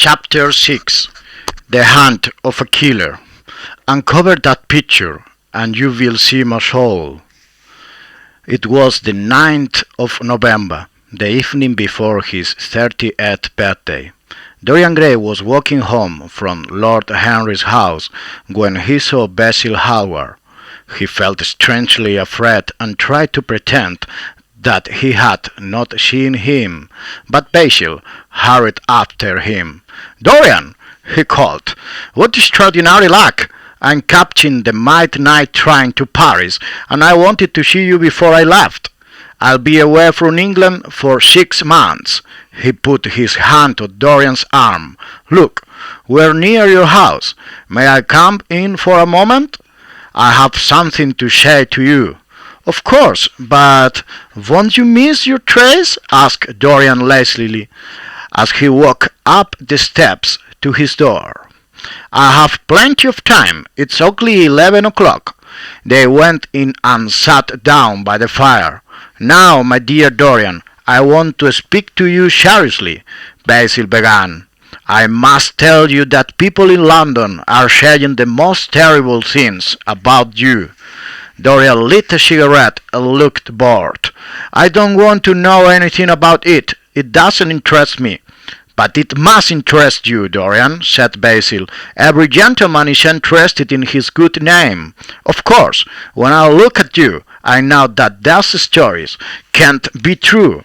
Chapter 6 The Hunt of a Killer. Uncover that picture, and you will see my soul. It was the 9th of November, the evening before his 30th birthday. Dorian Gray was walking home from Lord Henry's house when he saw Basil Hallward. He felt strangely afraid and tried to pretend that he had not seen him, but Basil hurried after him. "Dorian!" he called. "What extraordinary luck! I'm catching the midnight train to Paris, and I wanted to see you before I left. I'll be away from England for 6 months." He put his hand on Dorian's arm. "Look, we're near your house. May I come in for a moment? I have something to say to you." "Of course, but won't you miss your trace?" asked Dorian lazily, as he walked up the steps to his door. "I have plenty of time. It's only 11 o'clock. They went in and sat down by the fire. "Now, my dear Dorian, I want to speak to you seriously," Basil began. "I must tell you that people in London are saying the most terrible things about you." Dorian lit a cigarette and looked bored. "I don't want to know anything about it. It doesn't interest me." "But it must interest you, Dorian," said Basil. "Every gentleman is interested in his good name. Of course, when I look at you, I know that those stories can't be true.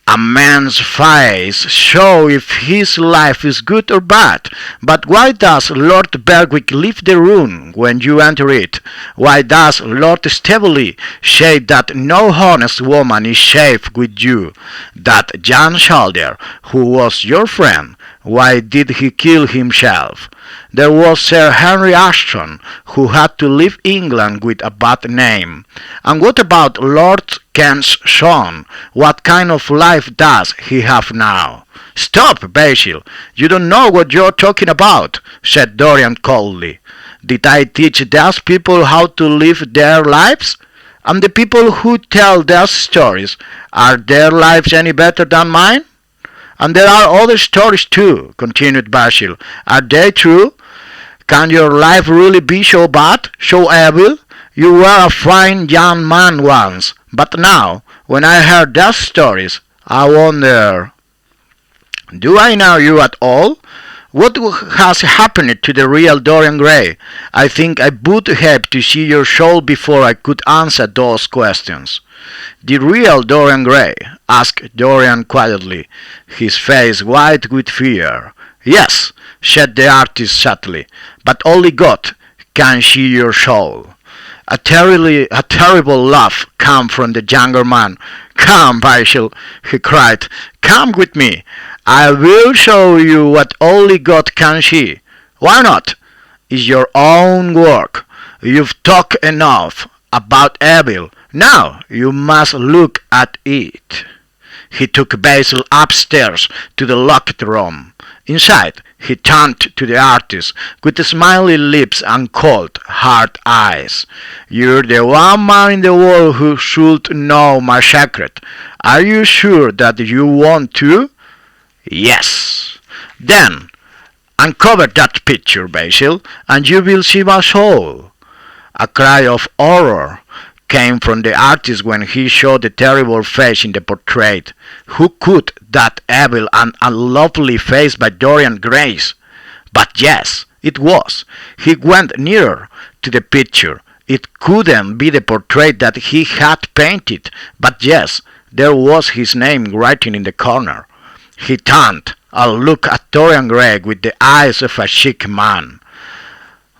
A man's face shows if his life is good or bad. But why does Lord Berwick leave the room when you enter it? Why does Lord Staveley say that no honest woman is safe with you? That young soldier who was your friend, why did he kill himself? There was Sir Henry Ashton, who had to leave England with a bad name. And what about Lord Kent's son? What kind of life does he have now?" "Stop, Basil! You don't know what you're talking about," said Dorian coldly. "Did I teach those people how to live their lives? And the people who tell those stories, are their lives any better than mine?" "And there are other stories too," continued Basil. "Are they true? Can your life really be so bad, so evil? You were a fine young man once, but now, when I hear those stories, I wonder, do I know you at all? What has happened to the real Dorian Gray? I think I would have to see your soul before I could answer those questions." "The real Dorian Gray?" asked Dorian quietly, his face white with fear. "Yes," said the artist sadly, "but only God can see your soul." A terrible laugh came from the younger man. "Come, Basil," he cried. "Come with me. I will show you what only God can see. Why not? It's your own work. You've talked enough about evil. Now you must look at it." He took Basil upstairs to the locked room. Inside, he turned to the artist with smiling lips and cold, hard eyes. "You're the one man in the world who should know my secret. Are you sure that you want to?" "Yes." "Then, uncover that picture, Basil, and you will see my soul." A cry of horror came from the artist when he saw the terrible face in the portrait. Who could that evil and unlovely face by Dorian Gray's? But yes, it was. He went nearer to the picture. It couldn't be the portrait that he had painted, but yes, there was his name written in the corner. He turned and looked at Dorian Gray with the eyes of a sick man.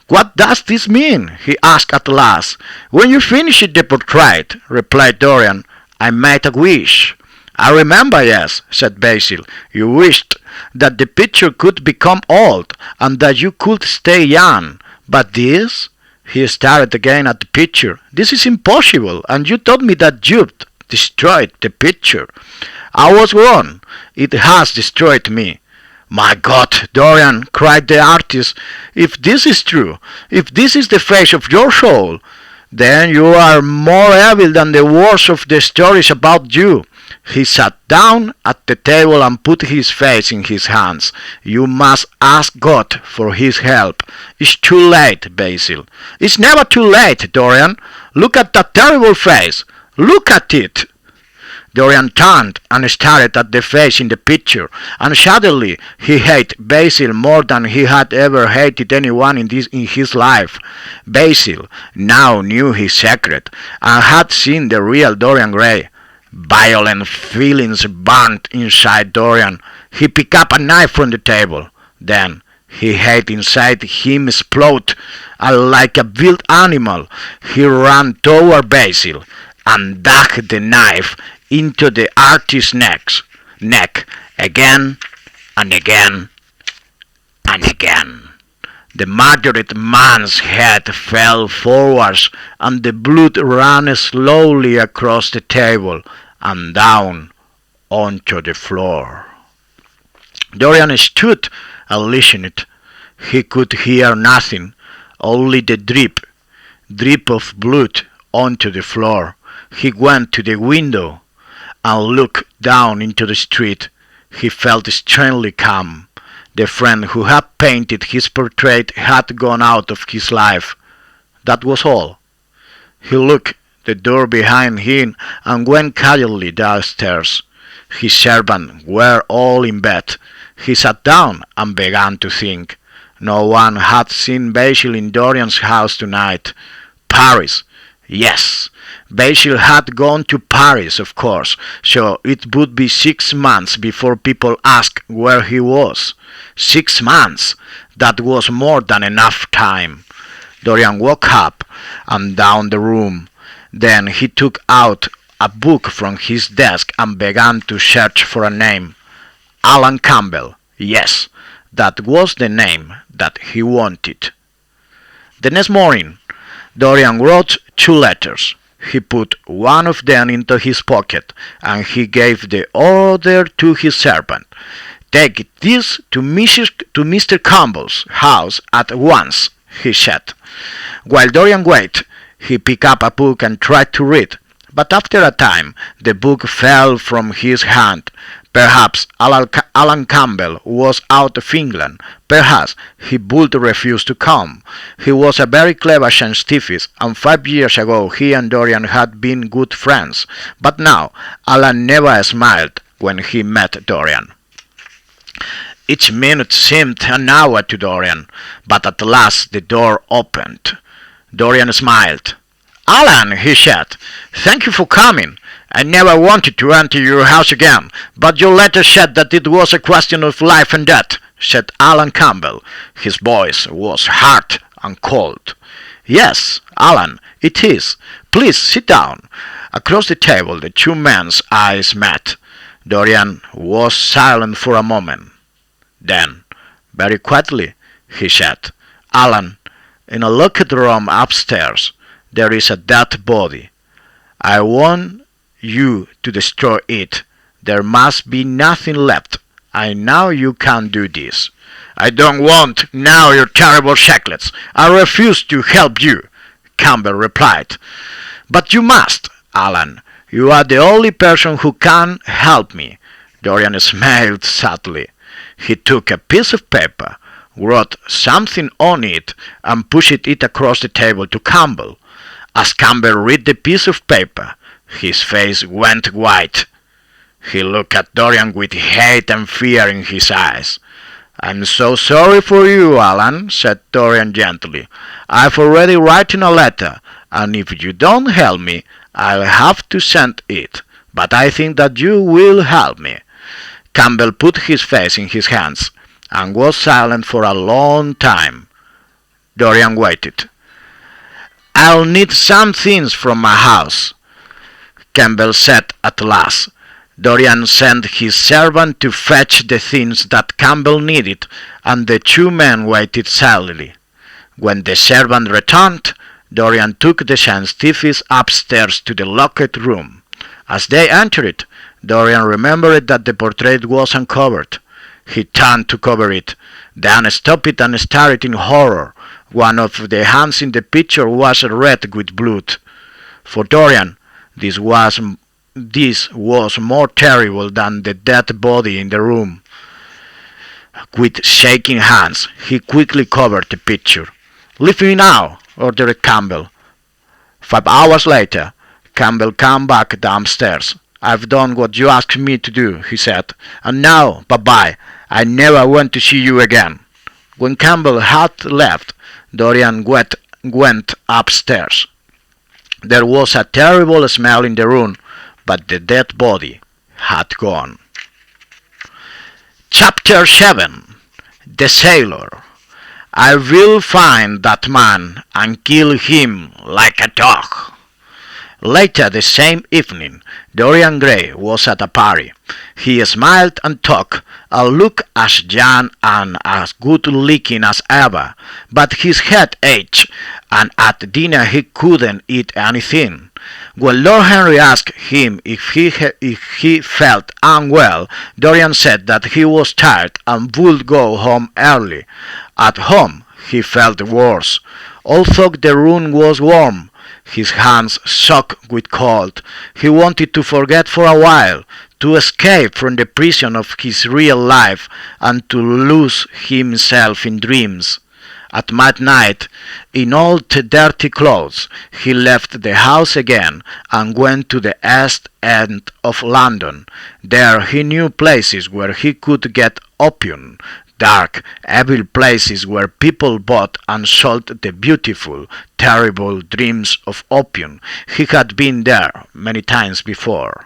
"What does this mean?" he asked at last. "When you finished the portrait," replied Dorian, "I made a wish." "I remember, yes," said Basil. "You wished that the picture could become old, and that you could stay young. But this?" He stared again at the picture. "This is impossible, and you told me that you'd destroyed the picture." "I was wrong. It has destroyed me." "My God, Dorian," cried the artist, "if this is true, if this is the face of your soul, then you are more evil than the worst of the stories about you. He sat down at the table and put his face in his hands. You must ask God for his help. It's too late, Basil. It's never too late, Dorian. Look at that terrible face. Look at it. Dorian turned and stared at the face in the picture, and suddenly he hated Basil more than he had ever hated anyone in his life. Basil now knew his secret, and had seen the real Dorian Gray. Violent feelings burned inside Dorian. He picked up a knife from the table. Then his hate inside him exploded, and like a wild animal, he ran toward Basil and dug the knife into the artist's neck again and again and again. The murdered man's head fell forwards, and the blood ran slowly across the table and down onto the floor. Dorian stood and listened. He could hear nothing, only the drip of blood onto the floor. He went to the window and looked down into the street. He felt strangely calm. The friend who had painted his portrait had gone out of his life. That was all. He locked the door behind him and went quietly downstairs. His servants were all in bed. He sat down and began to think. No one had seen Basil in Dorian's house tonight. Paris. Yes, Basil had gone to Paris, of course, so it would be 6 months before people asked where he was. 6 months! That was more than enough time. Dorian woke up and down the room. Then he took out a book from his desk and began to search for a name. Alan Campbell. Yes, that was the name that he wanted. The next morning, Dorian wrote 2 letters. He put one of them into his pocket, and he gave the other to his servant. Take this to Mr. Campbell's house at once, he said. While Dorian waited, he picked up a book and tried to read, but after a time the book fell from his hand. Perhaps Alan Campbell was out of England. Perhaps he would refuse to come. He was a very clever scientist, and 5 years ago he and Dorian had been good friends. But now Alan never smiled when he met Dorian. Each minute seemed an hour to Dorian, but at last the door opened. Dorian smiled. "Alan," he said, "thank you for coming. I never wanted to enter your house again, but your letter said that it was a question of life and death," said Alan Campbell. His voice was hard and cold. "Yes, Alan, it is. Please sit down." Across the table the 2 men's eyes met. Dorian was silent for a moment. Then, very quietly, he said, "Alan, in a locked room upstairs, there is a dead body. I want you to destroy it. There must be nothing left. I know you can't do this." "I don't want now your terrible secrets. I refuse to help you," Campbell replied. "But you must, Alan. You are the only person who can help me." Dorian smiled sadly. He took a piece of paper, wrote something on it, and pushed it across the table to Campbell. As Campbell read the piece of paper, his face went white. He looked at Dorian with hate and fear in his eyes. "I'm so sorry for you, Alan," said Dorian gently. "I've already written a letter, and if you don't help me, I'll have to send it. But I think that you will help me." Campbell put his face in his hands and was silent for a long time. Dorian waited. "I'll need some things from my house," Campbell said at last. Dorian sent his servant to fetch the things that Campbell needed, and the 2 men waited silently. When the servant returned, Dorian took the scientist upstairs to the locked room. As they entered, Dorian remembered that the portrait was uncovered. He turned to cover it, then stopped and stared in horror. One of the hands in the picture was red with blood. For Dorian, this was this was more terrible than the dead body in the room. With shaking hands, he quickly covered the picture. "Leave me now," ordered Campbell. 5 hours later, Campbell came back downstairs. "I've done what you asked me to do," he said, "and now, bye-bye. I never want to see you again." When Campbell had left, Dorian went upstairs. There was a terrible smell in the room, but the dead body had gone. Chapter 7. The Sailor. "I will find that man and kill him like a dog." Later the same evening, Dorian Gray was at a party. He smiled and talked, and looked as young and as good-looking as ever, but his head ached, and at dinner he couldn't eat anything. When Lord Henry asked him if he felt unwell, Dorian said that he was tired and would go home early. At home he felt worse. Although the room was warm, his hands soaked with cold. He wanted to forget for a while, to escape from the prison of his real life, and to lose himself in dreams. At midnight, in old dirty clothes, he left the house again and went to the East End of London. There he knew places where he could get opium, dark, evil places where people bought and sold the beautiful, terrible dreams of opium. He had been there many times before.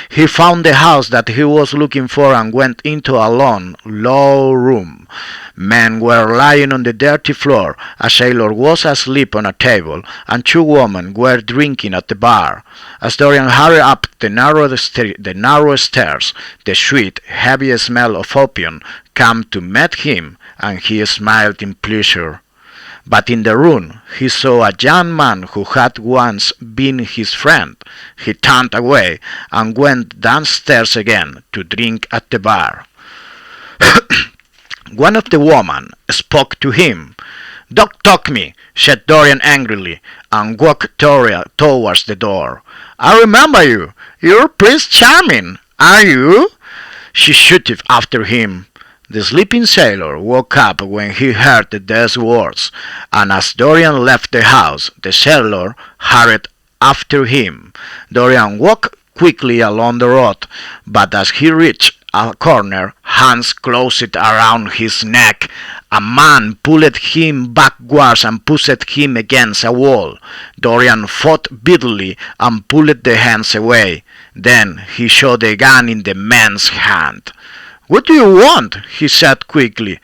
He found the house that he was looking for and went into a long, low room. Men were lying on the dirty floor, a sailor was asleep on a table, and 2 women were drinking at the bar. As Dorian hurried up the narrow stairs, the sweet, heavy smell of opium came to meet him, and he smiled in pleasure. But in the room he saw a young man who had once been his friend. He turned away and went downstairs again to drink at the bar. One of the women spoke to him. "Don't talk me," said Dorian angrily, and walked towards the door. "I remember you. You're Prince Charming, are you?" She shouted after him. The sleeping sailor woke up when he heard these words, and as Dorian left the house, the sailor hurried after him. Dorian walked quickly along the road, but as he reached a corner, hands closed around his neck. A man pulled him backwards and pushed him against a wall. Dorian fought bitterly and pulled the hands away. Then he saw the gun in the man's hand. "What do you want?" he said quickly.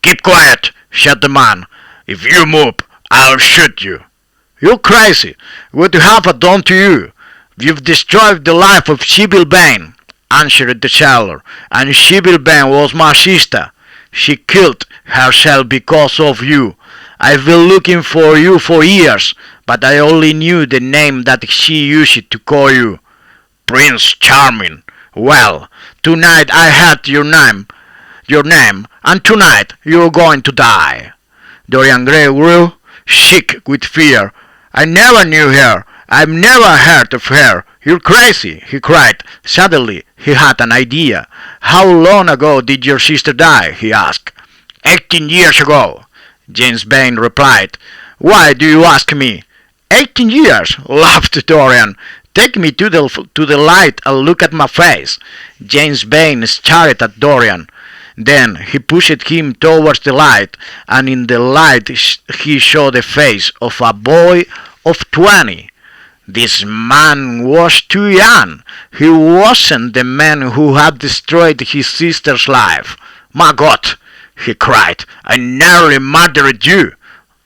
"Keep quiet," said the man. "If you move, I'll shoot you." "You're crazy. What have I done to you?" "You've destroyed the life of Sybil Vane," answered the sailor, "and Sybil Vane was my sister. She killed herself because of you. I've been looking for you for years, but I only knew the name that she used to call you. Prince Charming. Well, tonight I heard your name, and tonight you're going to die." Dorian Gray grew sick with fear. "I never knew her. I've never heard of her. You're crazy," he cried. Suddenly he had an idea. "How long ago did your sister die?" he asked. 18 years ago," James Vane replied. "Why do you ask me?" 18 years, laughed Dorian. "Take me to the light and look at my face." James Vane stared at Dorian. Then he pushed him towards the light, and in the light he saw the face of a boy of 20. This man was too young. He wasn't the man who had destroyed his sister's life. "My God," he cried, "I nearly murdered you.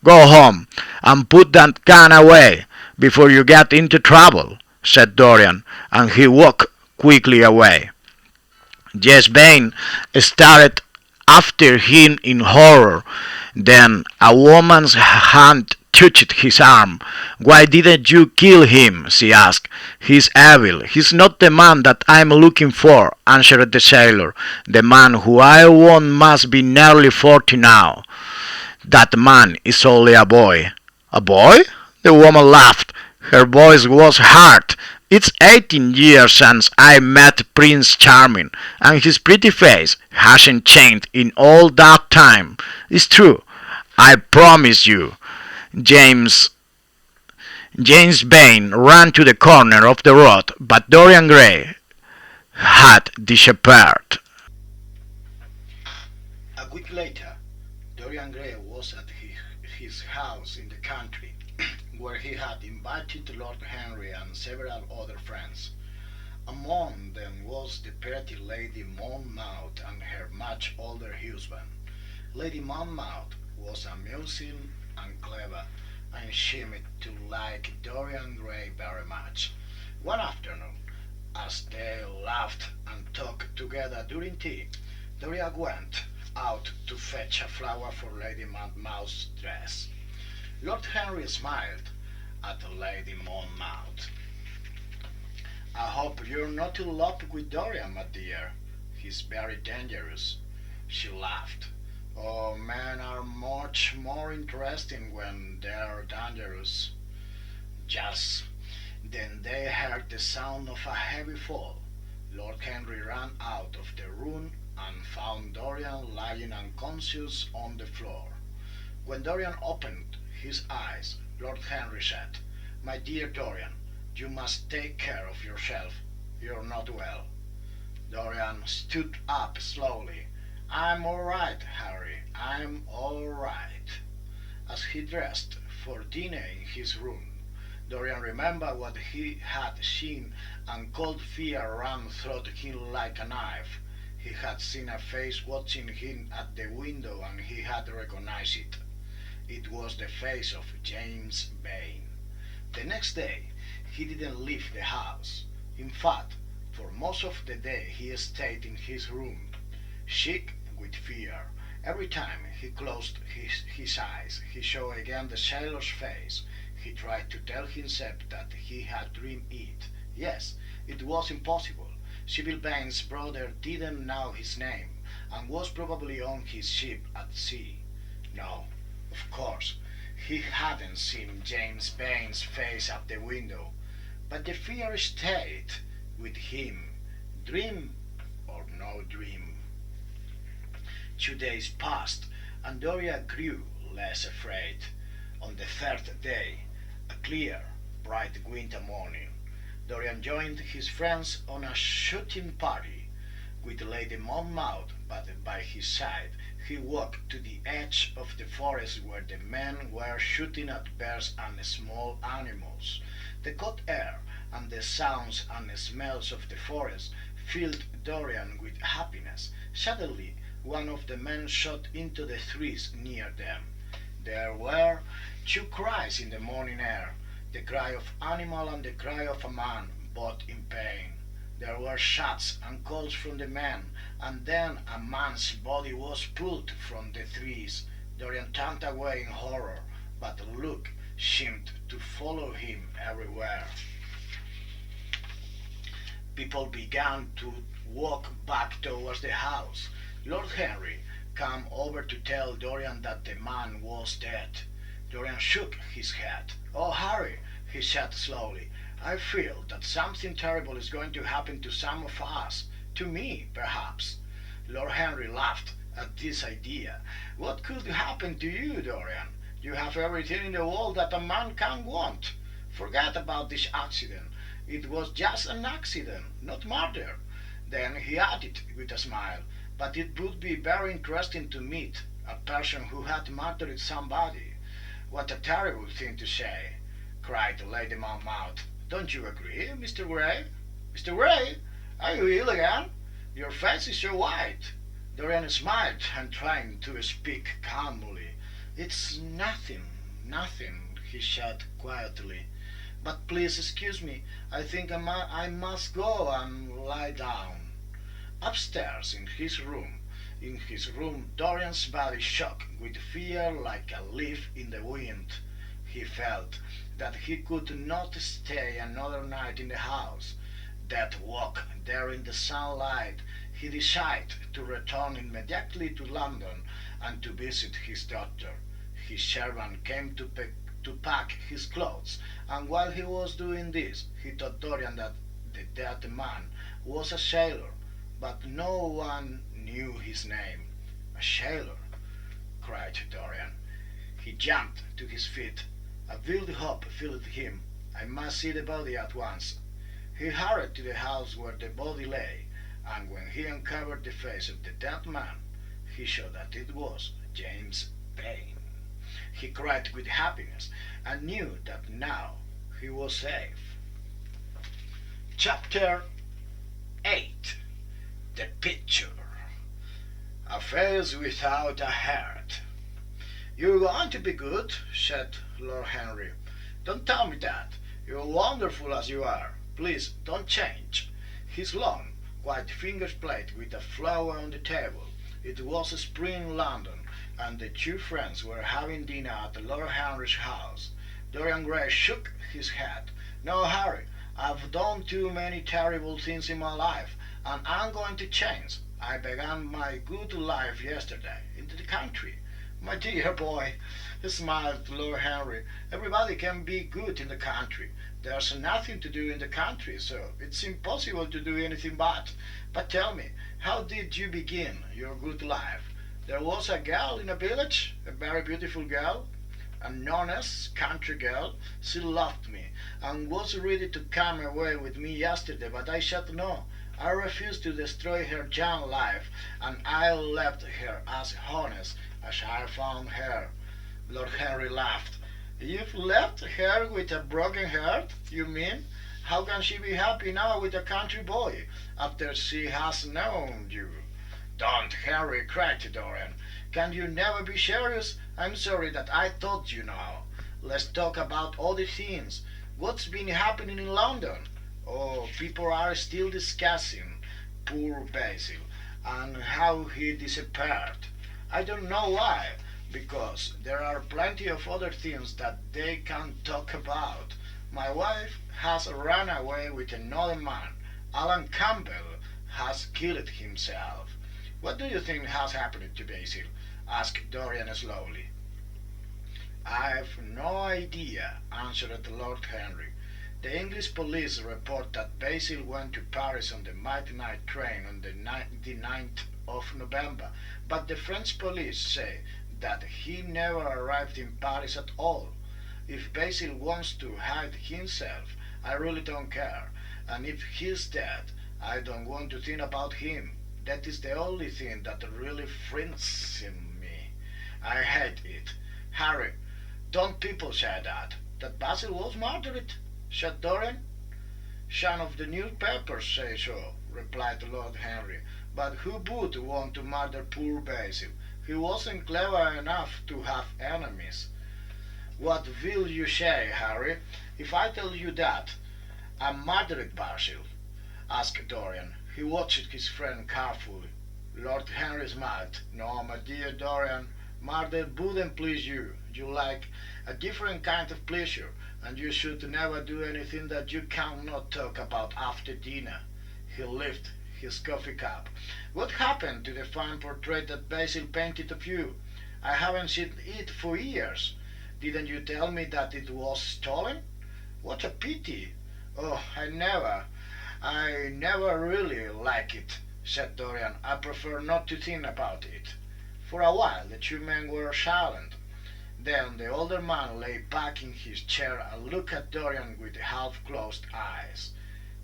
Go home and put that gun away before you get into trouble," said Dorian, and he walked quickly away. James Vane stared after him in horror. Then a woman's hand touched his arm. "Why didn't you kill him?" she asked. "He's evil. He's not the man that I'm looking for," answered the sailor. "The man who I want must be nearly 40 now. That man is only a boy." "A boy?" The woman laughed. Her voice was hard. It's 18 years since I met Prince Charming, and his pretty face hasn't changed in all that time. It's true, I promise you. James James Bain ran to the corner of the road, but Dorian Gray had disappeared. A week later, Dorian Gray was at his house in the country, where he had invited Lord Henry and several other friends. Among them was the pretty Lady Monmouth and her much older husband. Lady Monmouth was amusing and clever, and seemed to like Dorian Gray very much. One afternoon, as they laughed and talked together during tea, Dorian went out to fetch a flower for Lady Monmouth's dress. Lord Henry smiled at Lady Monmouth. "I hope you're not in love with Dorian, my dear. He's very dangerous." She laughed. "Oh, men are much more interesting when they're dangerous." Just then they heard the sound of a heavy fall. Lord Henry ran out of the room and found Dorian lying unconscious on the floor. When Dorian opened his eyes, Lord Henry said, "My dear Dorian, you must take care of yourself. You're not well." Dorian stood up slowly. "I'm all right, Harry. I'm all right." As he dressed for dinner in his room, Dorian remembered what he had seen, and cold fear ran through him like a knife. He had seen a face watching him at the window, and he had recognized it. It was the face of James Bain. The next day he didn't leave the house. In fact, for most of the day he stayed in his room, sick with fear. Every time he closed his eyes, he saw again the sailor's face. He tried to tell himself that he had dreamed it. Yes, it was impossible. Sybil Bain's brother didn't know his name, and was probably on his ship at sea. No, of course, he hadn't seen James Bain's face at the window, but the fear stayed with him, dream or no dream. 2 days passed, and Dorian grew less afraid. On the third day, a clear, bright winter morning, Dorian joined his friends on a shooting party. With Lady Monmouth by his side, he walked to the edge of the forest where the men were shooting at birds and small animals. The cold air and the sounds and smells of the forest filled Dorian with happiness. Suddenly, one of the men shot into the trees near them. There were two cries in the morning air, the cry of animal and the cry of a man, both in pain. There were shots and calls from the men, and then a man's body was pulled from the trees. Dorian turned away in horror, but the look seemed to follow him everywhere. People began to walk back towards the house. Lord Henry came over to tell Dorian that the man was dead. Dorian shook his head. "Oh, Harry," he said slowly, "I feel that something terrible is going to happen to some of us. To me, perhaps." Lord Henry laughed at this idea. "What could happen to you, Dorian? You have everything in the world that a man can want. Forget about this accident. It was just an accident, not murder." Then he added with a smile, "But it would be very interesting to meet a person who had murdered somebody." "What a terrible thing to say!" cried Lady Monmouth. "Don't you agree, Mr. Gray? Mr. Gray, are you ill again? Your face is so white." Dorian smiled and tried to speak calmly. "It's nothing, nothing," he said quietly. "But please excuse me. I think I must go and lie down." Upstairs in his room, Dorian's body shook with fear like a leaf in the wind. He felt that he could not stay another night in the house. That walk there in the sunlight, he decided to return immediately to London and to visit his doctor. His servant came to pack his clothes, and while he was doing this, he told Dorian that the dead man was a sailor, but no one knew his name. A sailor, cried Dorian. He jumped to his feet. A wild hope filled him. I must see the body at once. He hurried to the house where the body lay, and when he uncovered the face of the dead man, he saw that it was James Paine. He cried with happiness and knew that now he was safe. Chapter 8. The Picture. A face without a heart. "You're going to be good," said Lord Henry. "Don't tell me that. You're wonderful as you are. Please don't change." His long, white fingers played with a flower on the table. It was spring in London, and the two friends were having dinner at Lord Henry's house. Dorian Gray shook his head. "No, Harry, I've done too many terrible things in my life, and I'm going to change. I began my good life yesterday, in the country." "My dear boy," smiled Lord Henry, "everybody can be good in the country. There's nothing to do in the country, so it's impossible to do anything bad. But tell me, how did you begin your good life? There was a girl in a village, a very beautiful girl, an honest country girl. She loved me, and was ready to come away with me yesterday, but I said no. I refused to destroy her young life, and I left her as honest as I found her." Lord Henry laughed. "You've left her with a broken heart, you mean? How can she be happy now with a country boy, after she has known you?" "Don't, Henry," cried Dorian. "Can you never be serious? I'm sorry that I told you now. Let's talk about other things. What's been happening in London?" "Oh, people are still discussing poor Basil, and how he disappeared. I don't know why, because there are plenty of other things that they can talk about. My wife has run away with another man. Alan Campbell has killed himself." "What do you think has happened to Basil?" asked Dorian slowly. "I've no idea," answered Lord Henry. "The English police report that Basil went to Paris on the midnight train on the 29th of November, but the French police say that he never arrived in Paris at all. If Basil wants to hide himself, I really don't care, and if he's dead, I don't want to think about him. That is the only thing that really frightens me. I hate it. Harry, don't people say that? That Basil was murdered?" said Dorian. "Some of the newspapers say so," replied Lord Henry. "But who would want to murder poor Basil? He wasn't clever enough to have enemies." "What will you say, Harry, if I tell you that I murdered Basil?" asked Dorian. He watched his friend carefully. Lord Henry smiled. "No, my dear Dorian, murder wouldn't please you. You like a different kind of pleasure, and you should never do anything that you cannot talk about after dinner." He lifted his coffee cup. "What happened to the fine portrait that Basil painted of you? I haven't seen it for years. Didn't you tell me that it was stolen? What a pity! Oh, I never really like it," said Dorian. "I prefer not to think about it." For a while the two men were silent. Then the older man lay back in his chair and looked at Dorian with half-closed eyes.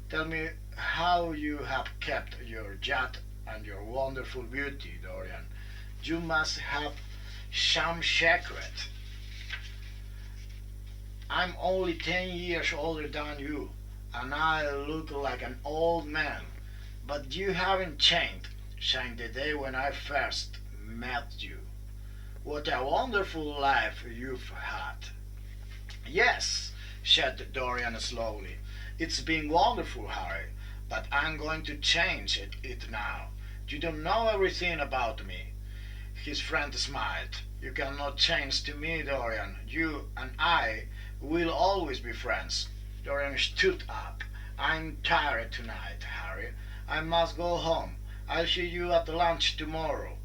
"Tell me how you have kept your yacht and your wonderful beauty, Dorian. You must have some secret." "I'm only 10 years older than you, and I look like an old man. But you haven't changed since the day when I first met you. What a wonderful life you've had." "Yes," said Dorian slowly. "It's been wonderful, Harry, but I'm going to change it now. You don't know everything about me." His friend smiled. "You cannot change to me, Dorian. You and I will always be friends." Dorian stood up. "I'm tired tonight, Harry. I must go home. I'll see you at lunch tomorrow.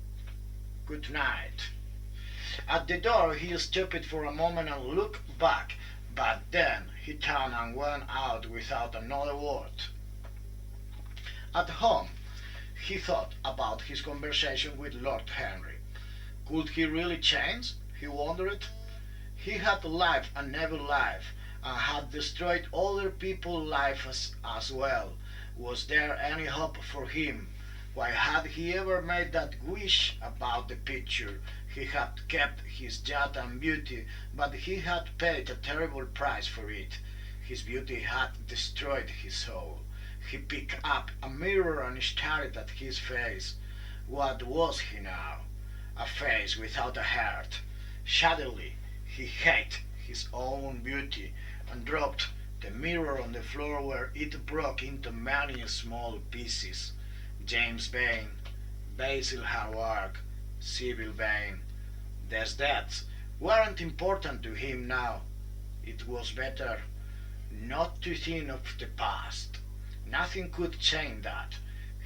Good night." At the door he stopped for a moment and looked back, but then he turned and went out without another word. At home he thought about his conversation with Lord Henry. Could he really change? He wondered. He had lived a never life and had destroyed other people's lives as well. Was there any hope for him? Why had he ever made that wish about the picture? He had kept his youth and beauty, but he had paid a terrible price for it. His beauty had destroyed his soul. He picked up a mirror and stared at his face. What was he now? A face without a heart. Suddenly he hated his own beauty and dropped the mirror on the floor where it broke into many small pieces. James Vane, Basil Hallward, Sybil Vane. These deaths weren't important to him now. It was better not to think of the past. Nothing could change that.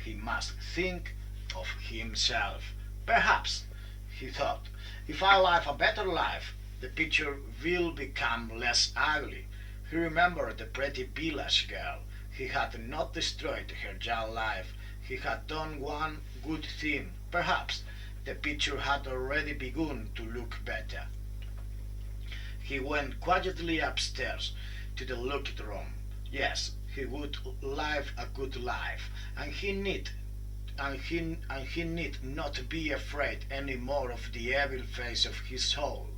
He must think of himself. Perhaps, he thought, if I live a better life, the picture will become less ugly. He remembered the pretty village girl. He had not destroyed her young life. He had done one good thing. Perhaps the picture had already begun to look better. He went quietly upstairs to the locked room. Yes, he would live a good life, and he need not be afraid any more of the evil face of his soul.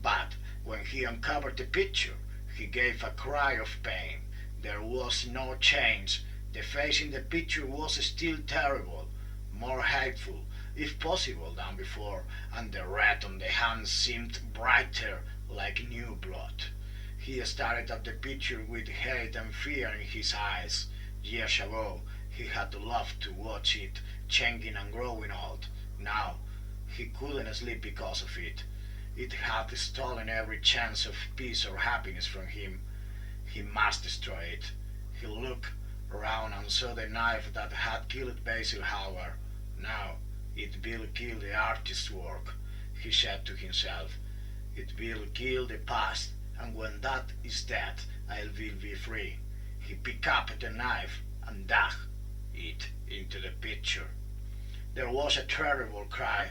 But when he uncovered the picture, he gave a cry of pain. There was no change. The face in the picture was still terrible, more hateful, if possible, than before, and the red on the hands seemed brighter, like new blood. He stared at the picture with hate and fear in his eyes. Years ago he had loved to watch it changing and growing old. Now he couldn't sleep because of it. It had stolen every chance of peace or happiness from him. He must destroy it. He looked around and saw the knife that had killed Basil Hallward. Now it will kill the artist's work, he said to himself. It will kill the past, and when that is dead, I will be free. He picked up the knife and dug it into the picture. There was a terrible cry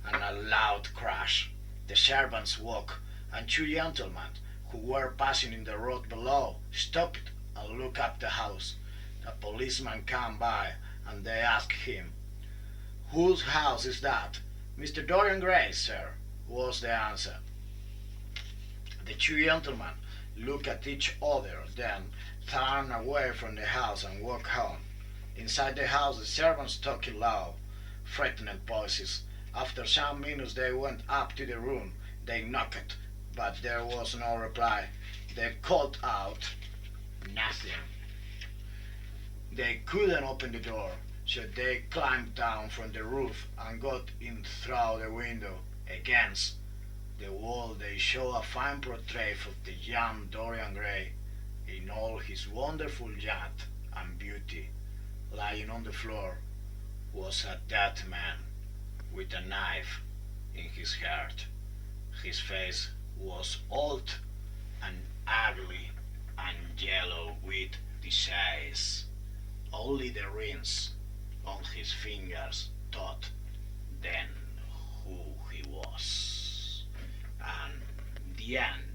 and a loud crash. The servants woke, and two gentlemen who were passing in the road below stopped and looked up the house. A policeman came by, and they asked him, "Whose house is that?" "Mr. Dorian Gray's, sir," was the answer. The two gentlemen looked at each other, then turned away from the house and walked home. Inside the house the servants talked in low, frightened voices. After some minutes they went up to the room. They knocked, but there was no reply. They called out nothing. They couldn't open the door, so they climbed down from the roof and got in through the window. Against the wall they saw a fine portrait of the young Dorian Gray in all his wonderful youth and beauty. Lying on the floor was a dead man with a knife in his heart. His face was old and ugly and yellow with disease. Only the rings on his fingers told then who he was. And the end.